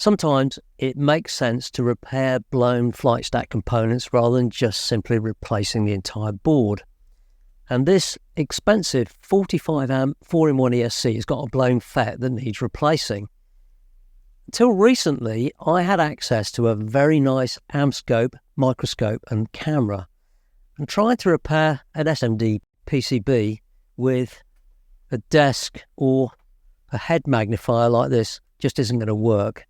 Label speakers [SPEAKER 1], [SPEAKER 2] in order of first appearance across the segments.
[SPEAKER 1] Sometimes it makes sense to repair blown flight stack components rather than just simply replacing the entire board. And this expensive 45 amp 4-in-1 ESC has got a blown FET that needs replacing. Until recently, I had access to a very nice amp-scope, microscope and camera, and trying to repair an SMT PCB with a desk or a head magnifier like this just isn't going to work.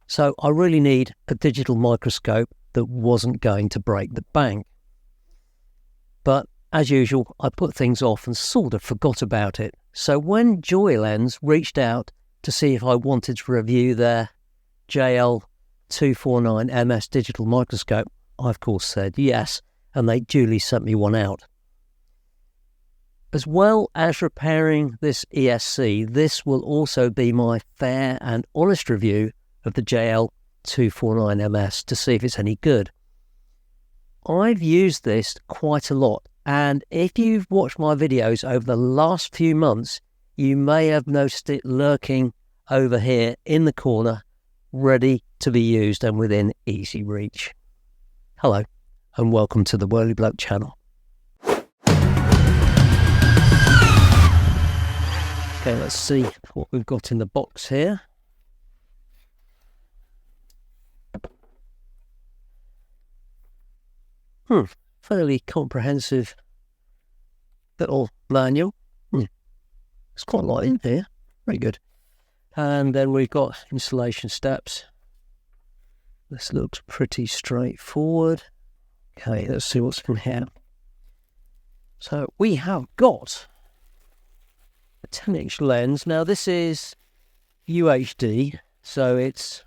[SPEAKER 1] So I really need a digital microscope that wasn't going to break the bank. But as usual, I put things off and sort of forgot about it. So when Joyalens reached out to see if I wanted to review their JL249MS Digital Microscope, I of course said yes, and they duly sent me one out. As well as repairing this ESC, this will also be my fair and honest review of the JL249MS to see if it's any good. I've used this quite a lot, and if you've watched my videos over the last few months, you may have noticed it lurking over here in the corner, ready to be used and within easy reach. Hello, and welcome to the Whirly Bloke channel. Okay, let's see what we've got in the box here. Fairly comprehensive little manual. It's quite a lot in here. Very good. And then we've got installation steps. This looks pretty straightforward. Okay, let's see what's in here. So we have got a 10-inch lens. Now this is UHD, so it's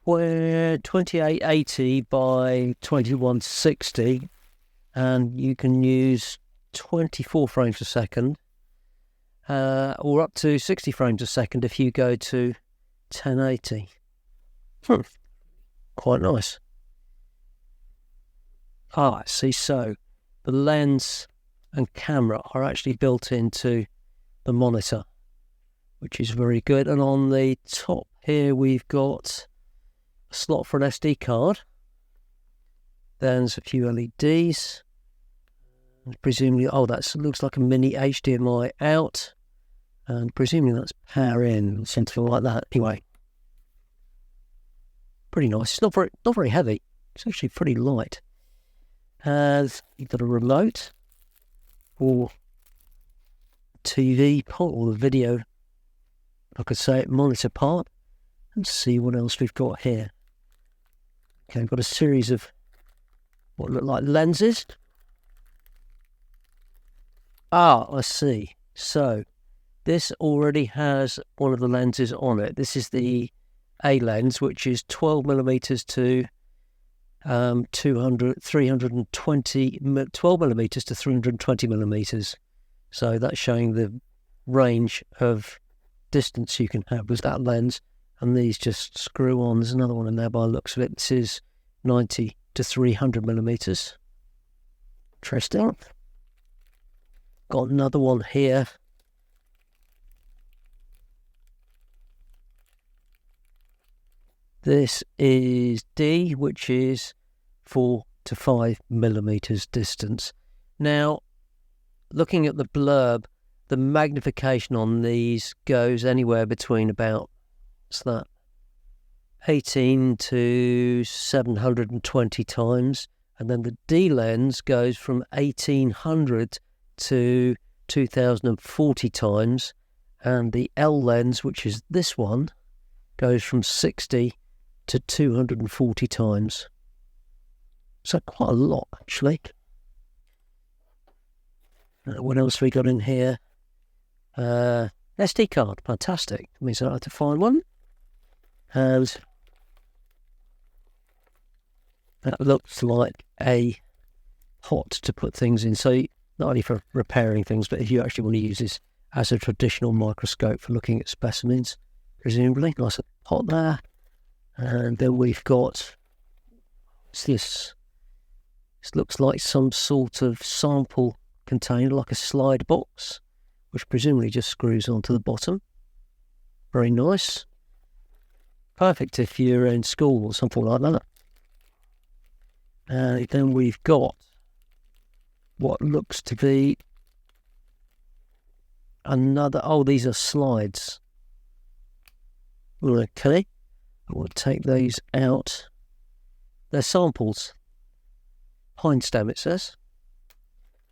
[SPEAKER 1] 2880 by 2160, and you can use 24 frames a second or up to 60 frames a second if you go to 1080. Quite nice. I see. So the lens and camera are actually built into the monitor, which is very good. And on the top here we've got a slot for an SD card. Then there's a few LEDs. And presumably, that looks like a mini HDMI out. And presumably that's power in, something like that. Anyway, pretty nice. It's not very heavy. It's actually pretty light. And you've got a remote for TV part or the video, I could say, monitor part. Let's see what else we've got here. Okay, we've got a series of what look like lenses. I see. So this already has one of the lenses on it. This is the A lens, which is 12 millimeters to 320, 12 millimeters to 320 millimeters. So that's showing the range of distance you can have with that lens. And these just screw on. There's another one in there by the looks of it. This is 90 to 300 millimeters. Interesting. Got another one here. This is D, which is 4 to 5 millimeters distance. Now, looking at the blurb, the magnification on these goes anywhere between about, what's that, 18 to 720 times. And then the D lens goes from 1800 to 2040 times. And the L lens, which is this one, goes from 60 to 240 times. So quite a lot, actually. What else have we got in here? SD card, fantastic. Means I have to find one. And that looks like a pot to put things in. So not only for repairing things, but if you actually want to use this as a traditional microscope for looking at specimens, presumably. Nice pot there. And then we've got, what's this? This looks like some sort of sample container, like a slide box, which presumably just screws onto the bottom. Very nice. Perfect if you're in school or something like that. And then we've got what looks to be another, oh, these are slides. Okay, we'll take those out. They're samples. Pine stem, it says.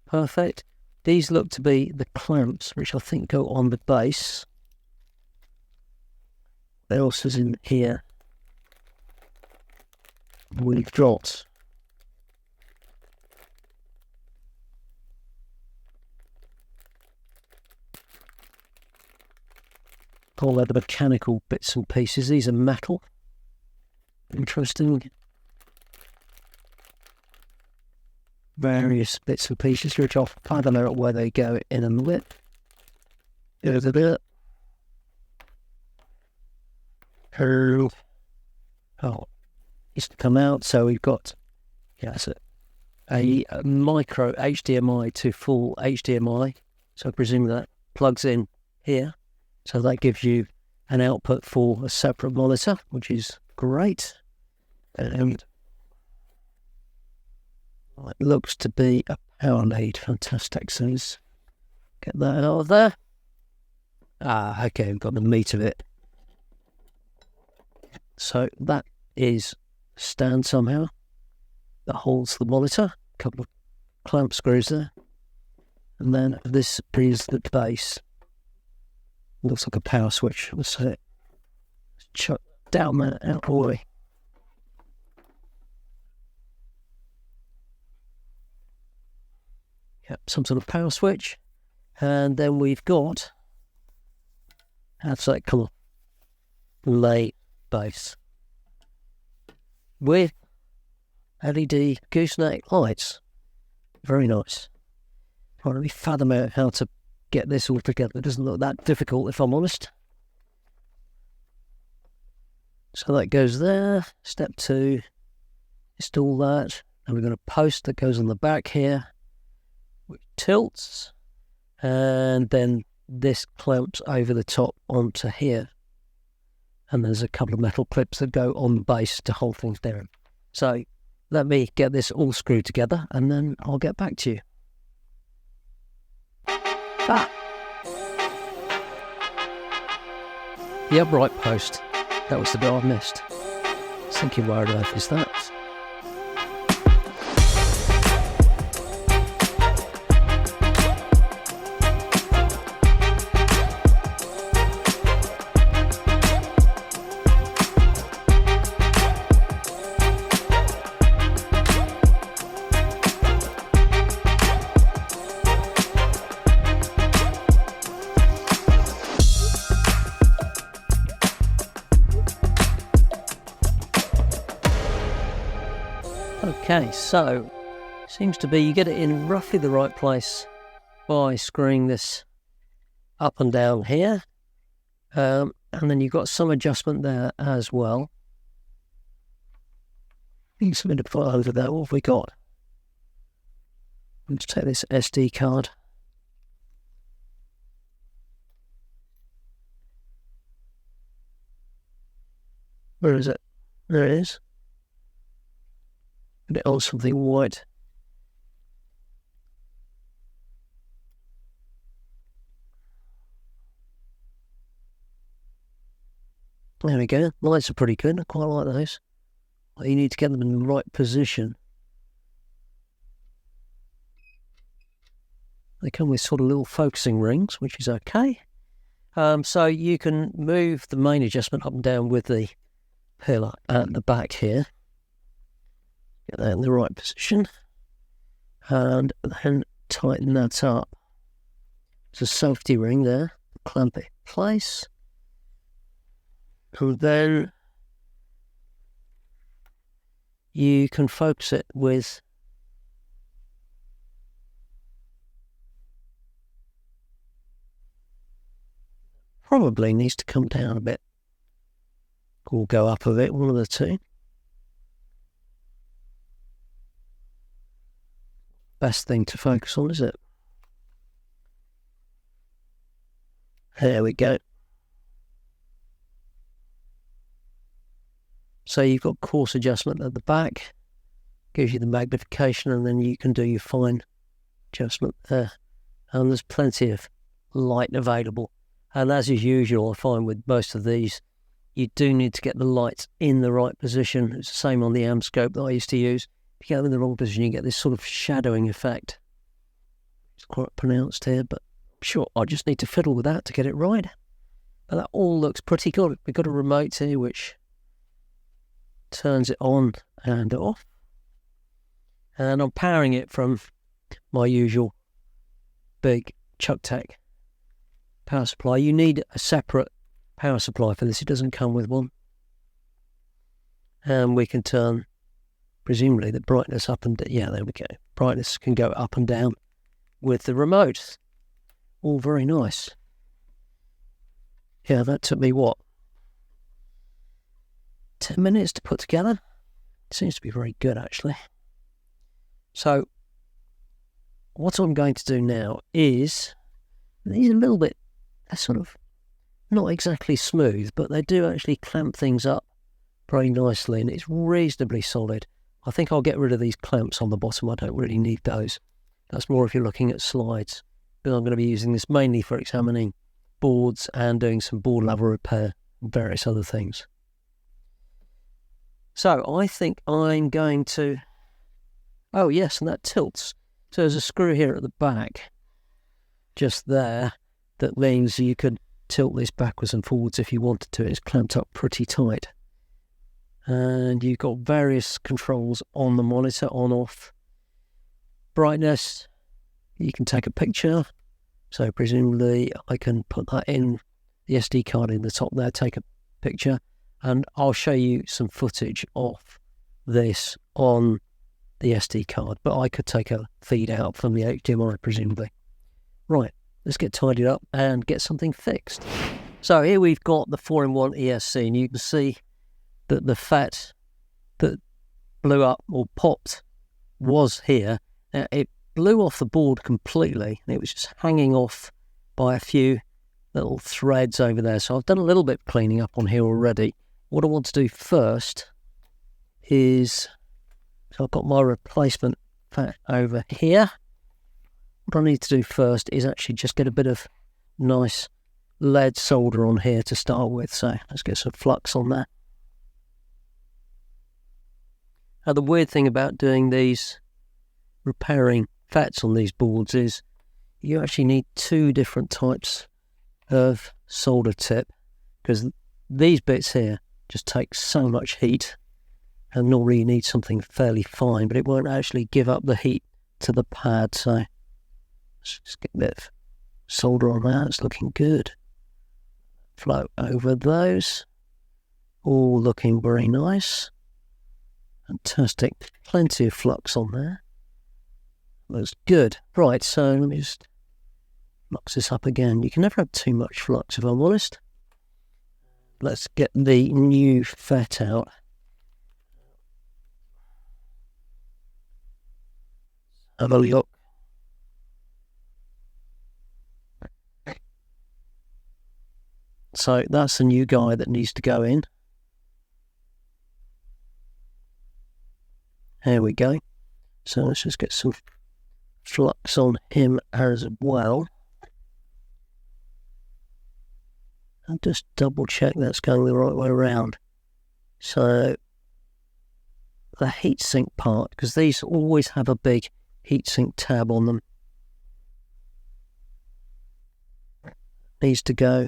[SPEAKER 1] Perfect. These look to be the clamps, which I think go on the base. What else is in here? We've got all the mechanical bits and pieces. These are metal. Interesting. Various bits and pieces, which I'll find out where they go in a minute. There's a bit. Oh, it's to come out. So we've got, yes, a micro HDMI to full HDMI. So I presume that plugs in here. So that gives you an output for a separate monitor, which is great. And it looks to be a power lead. Fantastic. So let's get that out of there. Ah, okay, we've got the meat of it. So that is stand somehow that holds the monitor. A couple of clamp screws there. And then this is the base. Looks like a power switch. Let's chuck down that out all the way. Yep, some sort of power switch. And then we've got, how's that called? Lay base with LED gooseneck lights. Very nice. Trying to really fathom out how to get this all together. It doesn't look that difficult, if I'm honest. So that goes there. Step 2, install that. And we've got a post that goes on the back here, which tilts, and then this clamps over the top onto here. And there's a couple of metal clips that go on the base to hold things down. So let me get this all screwed together and then I'll get back to you. Ah! The upright post. That was the bit I missed. I was thinking, where on earth is that? Okay, so seems to be you get it in roughly the right place by screwing this up and down here, and then you've got some adjustment there as well. I think something to put over there. What have we got? Let's take this SD card. Where is it? There it is. Put it on something white. There we go. Lights are pretty good. I quite like those. Well, you need to get them in the right position. They come with sort of little focusing rings, which is okay. So you can move the main adjustment up and down with the pillar at the back here. Get that in the right position. And then tighten that up. There's a safety ring there. Clamp it in place. And then you can focus it with probably needs to come down a bit or go up a bit, one of the two. Best thing to focus on, is it? There we go. So you've got coarse adjustment at the back, gives you the magnification, and then you can do your fine adjustment there. And there's plenty of light available. And as is usual, I find with most of these, you do need to get the lights in the right position. It's the same on the scope that I used to use. If you get them in the wrong position, you get this sort of shadowing effect. It's quite pronounced here, but I'm sure I just need to fiddle with that to get it right. But that all looks pretty good. We've got a remote here which turns it on and off. And I'm powering it from my usual big ChuckTech power supply. You need a separate power supply for this. It doesn't come with one. And we can turn, presumably, the brightness up and down. Yeah, there we go. Brightness can go up and down with the remote. All very nice. Yeah, that took me, what, 10 minutes to put together? It seems to be very good, actually. So, what I'm going to do now is, these are a little bit, they're sort of not exactly smooth, but they do actually clamp things up very nicely, and it's reasonably solid. I think I'll get rid of these clamps on the bottom. I don't really need those. That's more if you're looking at slides. But I'm going to be using this mainly for examining boards and doing some board level repair and various other things. So I think I'm going to... Oh yes, and that tilts. So there's a screw here at the back, just there, that means you could tilt this backwards and forwards if you wanted to. It's clamped up pretty tight. And you've got various controls on the monitor, on, off. Brightness, you can take a picture. So presumably I can put that in the SD card in the top there, take a picture, and I'll show you some footage of this on the SD card, but I could take a feed out from the HDMI presumably. Right, let's get tidied up and get something fixed. So here we've got the 4-in-1 ESC, and you can see that the fat that blew up or popped was here. Now, it blew off the board completely, and it was just hanging off by a few little threads over there. So I've done a little bit of cleaning up on here already. What I want to do first is, so I've got my replacement fat over here. What I need to do first is actually just get a bit of nice lead solder on here to start with. So let's get some flux on that. Now the weird thing about doing these, repairing fats on these boards, is you actually need two different types of solder tip, because these bits here just take so much heat, and normally you need something fairly fine, but it won't actually give up the heat to the pad. So let's just get a bit of solder on that. It's looking good. Flow over those, all looking very nice. Fantastic, plenty of flux on there. Looks good. Right, so let me just flux this up again. You can never have too much flux, if I'm honest. Let's get the new FET out. Have a look. So that's the new guy that needs to go in. There we go. So let's just get some flux on him as well. And just double check that's going the right way around. So the heatsink part, because these always have a big heatsink tab on them, needs to go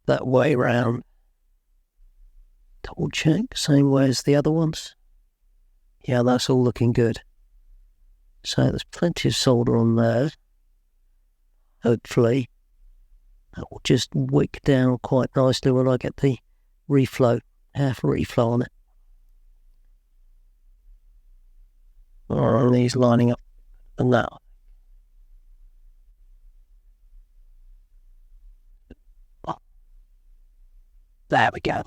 [SPEAKER 1] that way round. Double check, same way as the other ones. Yeah, that's all looking good. So there's plenty of solder on there. Hopefully that will just wick down quite nicely when I get the reflow, half reflow on it. Or are these lining up and that? Oh. There we go.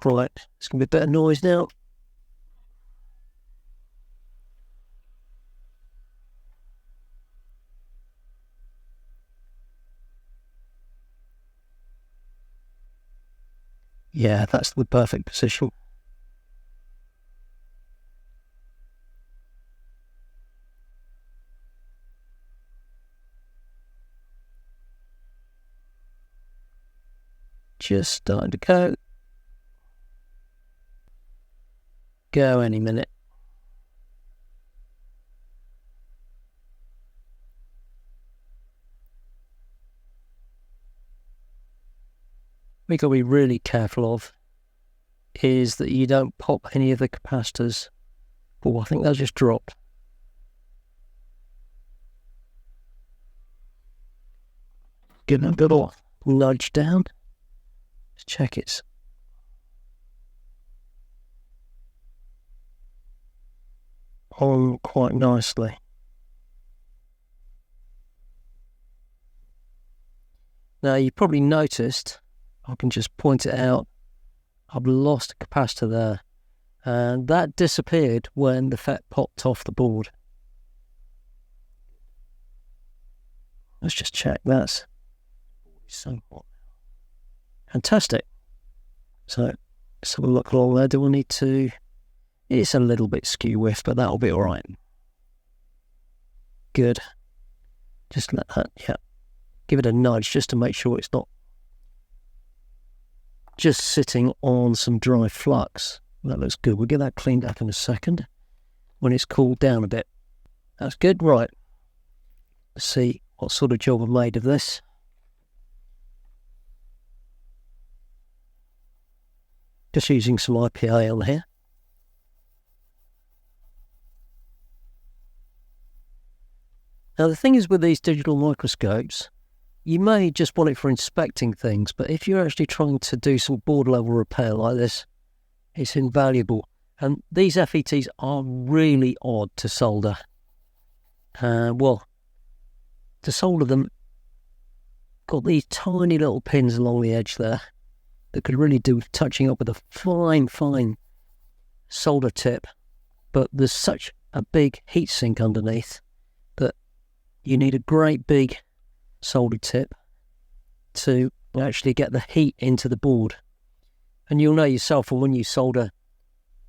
[SPEAKER 1] Right, it's going to be a bit of noise now. Yeah, that's the perfect position. Just starting to go any minute. What you've got to be really careful of is that you don't pop any of the capacitors. Oh, I think that just dropped. Give it a little nudge down. Let's check it's on quite nicely. Now, you probably noticed, I can just point it out, I've lost a capacitor there. And that disappeared when the FET popped off the board. Let's just check. That's so hot. Fantastic. So let's have a look along there. Do we need to... It's a little bit skew whiff, but that'll be all right. Good. Just let that, yeah. Give it a nudge just to make sure it's not just sitting on some dry flux. That looks good. We'll get that cleaned up in a second when it's cooled down a bit. That's good. Right. Let's see what sort of job I've made of this. Just using some IPA on here. Now the thing is with these digital microscopes, you may just want it for inspecting things, but if you're actually trying to do some board level repair like this, it's invaluable. And these FETs are really odd to solder. Well, to solder them, got these tiny little pins along the edge there that could really do with touching up with a fine solder tip, but there's such a big heat sink underneath that you need a great big solder tip to actually get the heat into the board. And you'll know yourself when you solder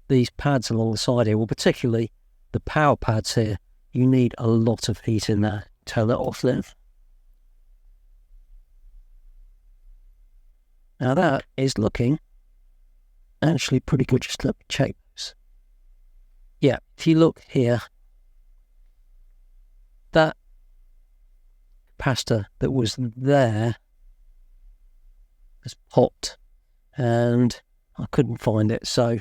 [SPEAKER 1] these pads along the side here, well, particularly the power pads here, you need a lot of heat in there. Turn that off then. Now that is looking actually pretty good. Just let me check this. Yeah, if you look here, that capacitor that was there has popped and I couldn't find it, so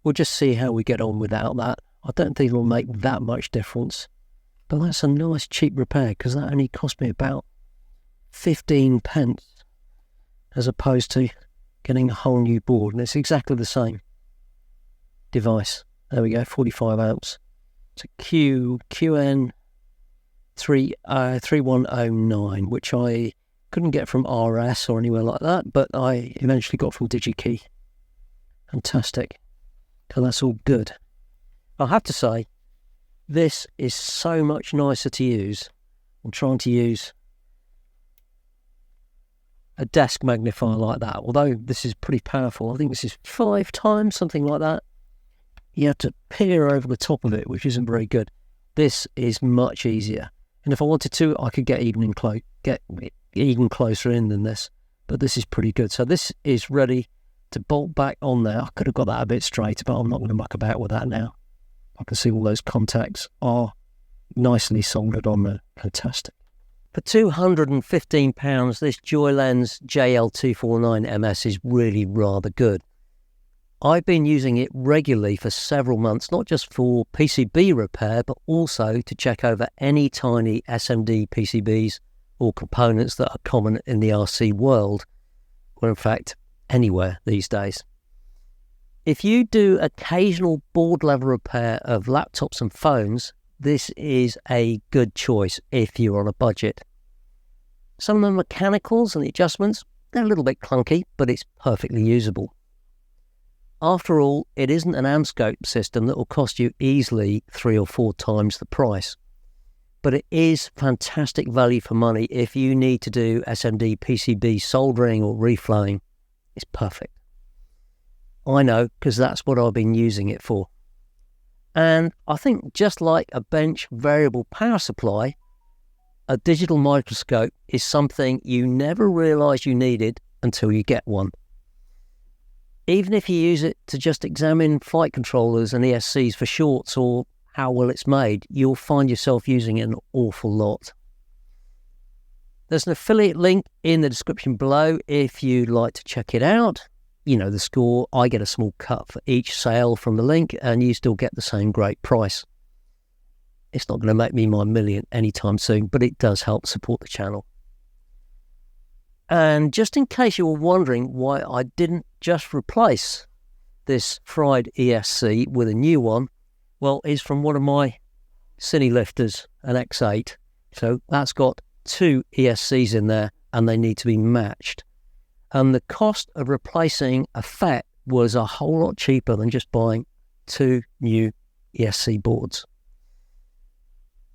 [SPEAKER 1] we'll just see how we get on without that. I don't think it'll make that much difference, but that's a nice cheap repair because that only cost me about 15 pence as opposed to getting a whole new board, and it's exactly the same device. There we go, 45 amps. It's a QN 3109, which I couldn't get from RS or anywhere like that, but I eventually got from DigiKey. Fantastic. So that's all good. I have to say, this is so much nicer to use. I'm trying to use a desk magnifier like that, although this is pretty powerful. I think this is 5 times, something like that. You have to peer over the top of it, which isn't very good. This is much easier. And if I wanted to, I could get even closer in than this. But this is pretty good. So this is ready to bolt back on there. I could have got that a bit straighter, but I'm not going to muck about with that now. I can see all those contacts are nicely soldered on there. Fantastic. For £215, this Joyalens JL249MS is really rather good. I've been using it regularly for several months, not just for PCB repair, but also to check over any tiny SMT PCBs or components that are common in the RC world, or in fact, anywhere these days. If you do occasional board level repair of laptops and phones, this is a good choice if you're on a budget. Some of the mechanicals and the adjustments, they're a little bit clunky, but it's perfectly usable. After all, it isn't an AMScope system that will cost you easily 3 or 4 times the price. But it is fantastic value for money if you need to do SMT PCB soldering or reflowing. It's perfect. I know, because that's what I've been using it for. And I think just like a bench variable power supply, a digital microscope is something you never realise you needed until you get one. Even if you use it to just examine flight controllers and ESCs for shorts or how well it's made, you'll find yourself using it an awful lot. There's an affiliate link in the description below if you'd like to check it out. You know the score, I get a small cut for each sale from the link and you still get the same great price. It's not going to make me my million anytime soon, but it does help support the channel. And just in case you were wondering why I didn't just replace this fried ESC with a new one, well, it's from one of my cine lifters, an X8. So that's got 2 ESCs in there and they need to be matched. And the cost of replacing a FET was a whole lot cheaper than just buying 2 new ESC boards.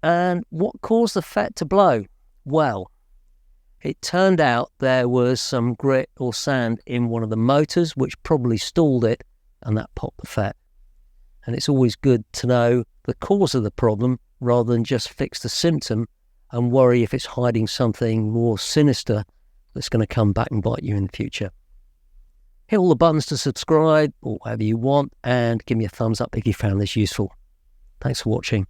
[SPEAKER 1] And what caused the FET to blow? Well, it turned out there was some grit or sand in one of the motors which probably stalled it, and that popped the FET. And it's always good to know the cause of the problem rather than just fix the symptom and worry if it's hiding something more sinister that's going to come back and bite you in the future. Hit all the buttons to subscribe or whatever you want, and give me a thumbs up if you found this useful. Thanks for watching,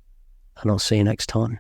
[SPEAKER 1] and I'll see you next time.